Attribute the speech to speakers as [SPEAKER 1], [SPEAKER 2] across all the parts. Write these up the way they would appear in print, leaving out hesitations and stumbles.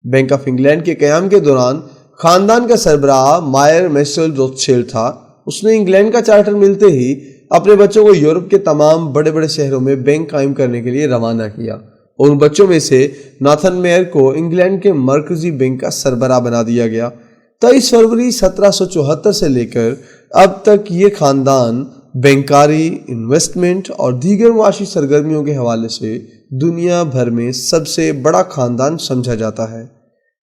[SPEAKER 1] Bank of England کے قیام کے دوران خاندان کا سربراہ مائر میسل روتھشیلڈ تھا۔ اس نے انگلینڈ کا چارٹر ملتے ہی اپنے بچوں کو یورپ کے تمام بڑے بڑے شہروں میں بینک قائم کرنے کے لیے روانہ کیا، اور ان بچوں میں سے ناتھن میئر کو انگلینڈ کے مرکزی بینک کا سربراہ بنا دیا گیا۔ 23 فروری 1774 سے لے کر اب تک یہ خاندان بینکاری، انویسٹمنٹ اور دیگر معاشی سرگرمیوں کے حوالے سے دنیا بھر میں سب سے بڑا خاندان سمجھا جاتا ہے۔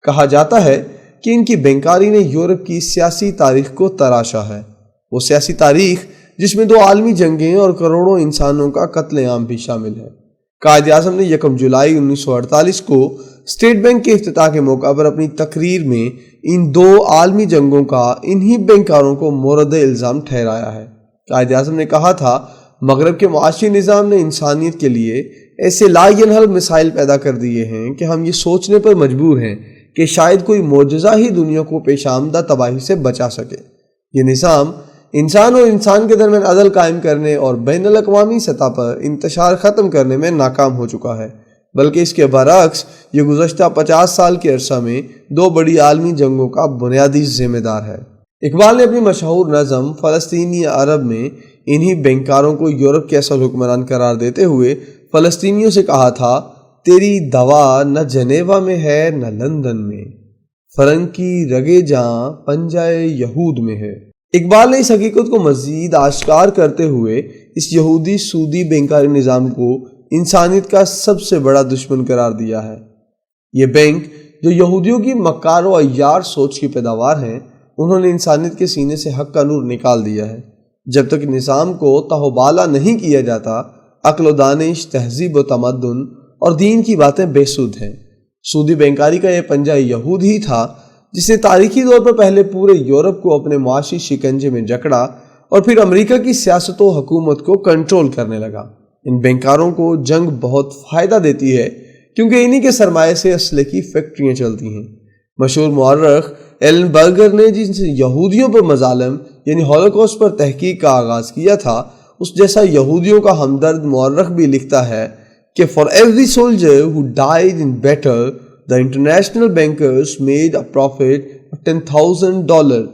[SPEAKER 1] کہا جاتا ہے کہ ان کی بینکاری نے یورپ کی سیاسی تاریخ کو تراشا ہے، وہ سیاسی تاریخ جس میں 2 عالمی جنگیں اور کروڑوں انسانوں کا قتل عام بھی شامل ہے۔ قائد اعظم نے 1 جولائی 1948 کو اسٹیٹ بینک کے افتتاح کے موقع پر اپنی تقریر میں ان 2 عالمی جنگوں کا انہی بینکاروں کو مورد الزام ٹھہرایا ہے۔ قائد اعظم نے کہا تھا، مغرب کے معاشی نظام نے انسانیت کے لیے ایسے لا ینحل مسائل پیدا کر دیے ہیں کہ ہم یہ سوچنے پر مجبور ہیں کہ شاید کوئی معجزہ ہی دنیا کو پیش آمدہ تباہی سے بچا سکے۔ یہ نظام انسان اور انسان کے درمیان عدل قائم کرنے اور بین الاقوامی سطح پر انتشار ختم کرنے میں ناکام ہو چکا ہے، بلکہ اس کے برعکس یہ گزشتہ 50 سال کے عرصہ میں 2 بڑی عالمی جنگوں کا بنیادی ذمہ دار ہے۔ اقبال نے اپنی مشہور نظم فلسطینی عرب میں انہی بینکاروں کو یورپ کے اصل حکمران قرار دیتے ہوئے فلسطینیوں سے کہا تھا، تیری دوا نہ جنیوا میں ہے نہ لندن میں، فرنگ کی رگے جاں پنجائے یہود میں ہے۔ اقبال نے اس حقیقت کو مزید آشکار کرتے ہوئے اس یہودی سودی بینکاری نظام کو انسانیت کا سب سے بڑا دشمن قرار دیا ہے۔ یہ بینک جو یہودیوں کی مکار و عیار سوچ کی پیداوار ہیں، انہوں نے انسانیت کے سینے سے حق کا نور نکال دیا ہے۔ جب تک نظام کو تہوبالا نہیں کیا جاتا، عقل و دانش، تہذیب و تمدن اور دین کی باتیں بے سود ہیں۔ سودی بینکاری کا یہ پنجہ یہود ہی تھا جس نے تاریخی طور پر پہلے پورے یورپ کو اپنے معاشی شکنجے میں جکڑا اور پھر امریکہ کی سیاست و حکومت کو کنٹرول کرنے لگا۔ ان بینکاروں کو جنگ بہت فائدہ دیتی ہے کیونکہ انہی کے سرمایے سے اسلحے کی فیکٹریاں چلتی ہیں۔ مشہور مورخ ایلن برگر نے جن یہودیوں پر مظالم یعنی ہولوکاسٹ پر تحقیق کا آغاز کیا تھا، اس جیسا یہودیوں کا ہمدرد مورخ بھی لکھتا ہے کہ for every soldier who died in battle, the international bankers made a profit of $10,000۔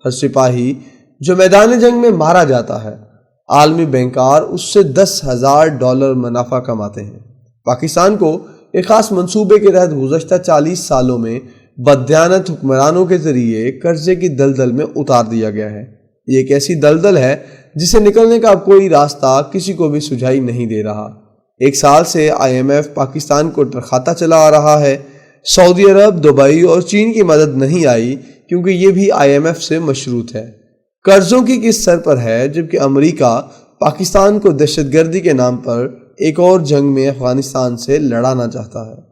[SPEAKER 1] ہر سپاہی جو میدان جنگ میں مارا جاتا ہے، عالمی بینکار اس سے $10,000 منافع کماتے ہیں۔ پاکستان کو ایک خاص منصوبے کے تحت گزشتہ 40 سالوں میں بددیانت حکمرانوں کے ذریعے قرضے کی دلدل میں اتار دیا گیا ہے۔ یہ ایک ایسی دلدل ہے جسے نکلنے کا اب کوئی راستہ کسی کو بھی سجھائی نہیں دے رہا۔ 1 سال سے IMF پاکستان کو ٹرخاتا چلا آ رہا ہے۔ سعودی عرب، دبئی اور چین کی مدد نہیں آئی کیونکہ یہ بھی IMF سے مشروط ہے۔ قرضوں کی قسط سر پر ہے، جبکہ امریکہ پاکستان کو دہشت گردی کے نام پر ایک اور جنگ میں افغانستان سے لڑانا چاہتا ہے۔